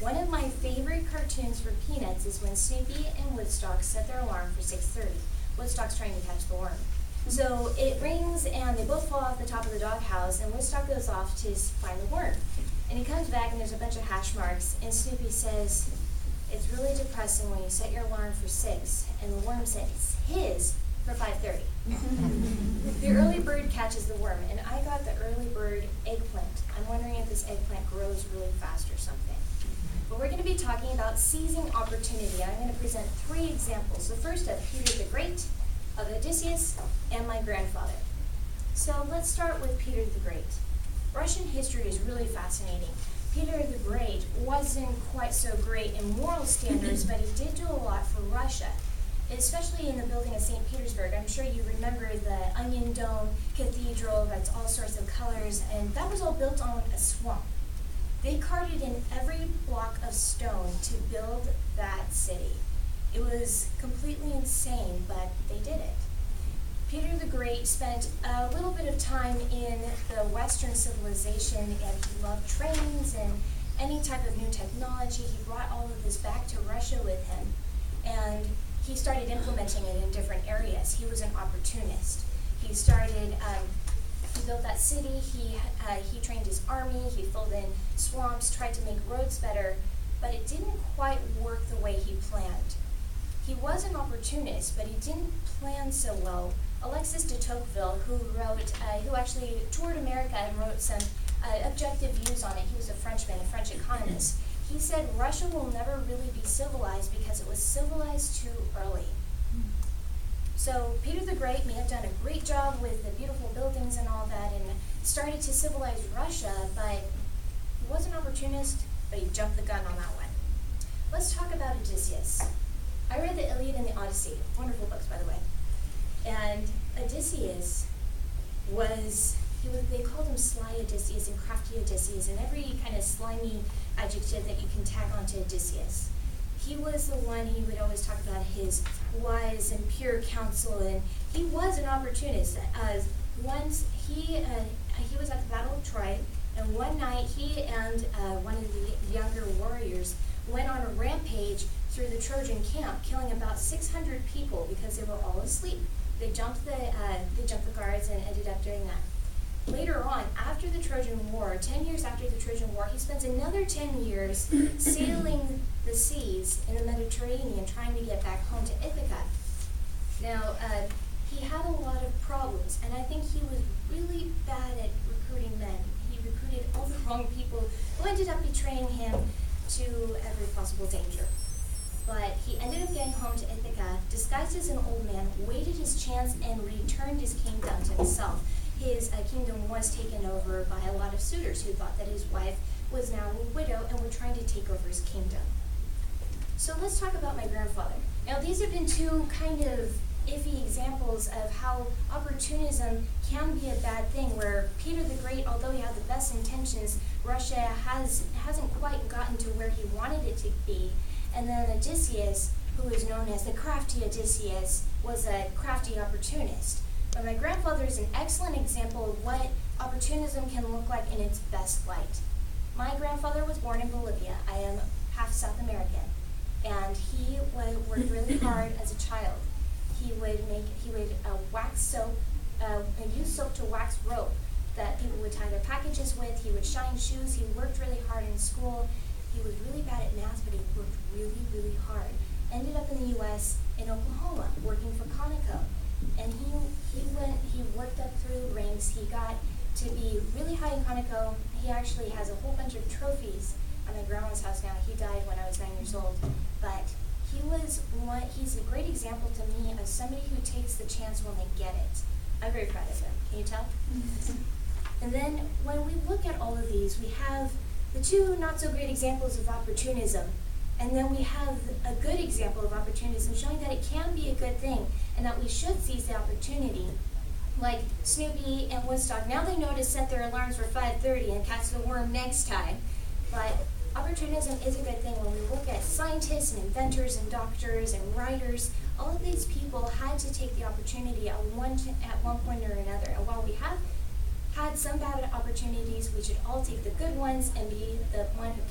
One of my favorite cartoons for Peanuts is when Snoopy and Woodstock set their alarm for 6:30. Woodstock's trying to catch the worm. So it rings and they both fall off the top of the doghouse, and Woodstock goes off to find the worm. And he comes back and there's a bunch of hash marks, and Snoopy says, "It's really depressing when you set your alarm for 6 and the worm sets his for 5:30. The early bird catches the worm, and I got the early bird eggplant. I'm wondering if this eggplant grows really fast or something. But we're going to be talking about seizing opportunity. I'm going to present 3 examples. The first of Peter the Great, of Odysseus, and my grandfather. So let's start with Peter the Great. Russian history is really fascinating. Peter the Great wasn't quite so great in moral standards, but he did do a lot for Russia, especially in the building of St. Petersburg. I'm sure you remember the Onion Dome Cathedral, that's all sorts of colors, and that was all built on a swamp. They carted in every block of stone to build that city. It was completely insane, but they did it. Peter the Great spent a little bit of time in the Western civilization, and he loved trains and any type of new technology. He brought all of this back to Russia with him, and he started implementing it in different areas. He was an opportunist. He built that city, he trained his army, he filled in swamps, tried to make roads better, but it didn't quite work the way he planned. He was an opportunist, but he didn't plan so well. Alexis de Tocqueville, who actually toured America and wrote some objective views on it, he was a Frenchman, a French economist. He said Russia will never really be civilized because it was civilized too early. So Peter the Great may have done a great job with the beautiful buildings and all that and started to civilize Russia, but he was an opportunist, but he jumped the gun on that one. Let's talk about Odysseus. I read the Iliad and the Odyssey, wonderful books by the way. And Odysseus they called him sly Odysseus and crafty Odysseus and every kind of slimy adjective that you can tag onto Odysseus. He was the one, he would always talk about his wise and pure counsel, and he was an opportunist. Once he was at the Battle of Troy, and one night he and one of the younger warriors went on a rampage through the Trojan camp, killing about 600 people because they were all asleep. They jumped the guards and ended up doing that. Later on, after the Trojan War, 10 years after the Trojan War, he spends another 10 years sailing the seas in the Mediterranean, trying to get back home to Ithaca. Now, he had a lot of problems, and I think he was really bad at recruiting men. He recruited all the wrong people who ended up betraying him to every possible danger. But he ended up getting home to Ithaca, disguised as an old man, waited his chance, and returned his kingdom to himself. His kingdom was taken over by a lot of suitors who thought that his wife was now a widow and were trying to take over his kingdom. So let's talk about my grandfather. Now these have been 2 kind of iffy examples of how opportunism can be a bad thing, where Peter the Great, although he had the best intentions, Russia hasn't quite gotten to where he wanted it to be. And then Odysseus, who is known as the crafty Odysseus, was a crafty opportunist. But my grandfather is an excellent example of what opportunism can look like in its best light. My grandfather was born in Bolivia. I am half South American. And he worked really hard as a child. He would wax soap, use soap to wax rope that people would tie their packages with. He would shine shoes. He worked really hard in school. He was really bad at math, but he worked really, really hard. Ended up in the U.S., in Oklahoma, working for Conoco. And he worked up through the ranks. He got to be really high in Conoco. He actually has a whole bunch of trophies at my grandma's house now. He died when I was 9 years old. But he's a great example to me of somebody who takes the chance when they get it. I'm very proud of him. Can you tell? And then when we look at all of these, we have the 2 not so great examples of opportunism. And then we have a good example of opportunism showing that it can be a good thing and that we should seize the opportunity. Like Snoopy and Woodstock, now they know to set their alarms for 5:30 and catch the worm next time. But opportunism is a good thing. When we look at scientists and inventors and doctors and writers, all of these people had to take the opportunity at one point or another. And while we have had some bad opportunities, we should all take the good ones and be the one who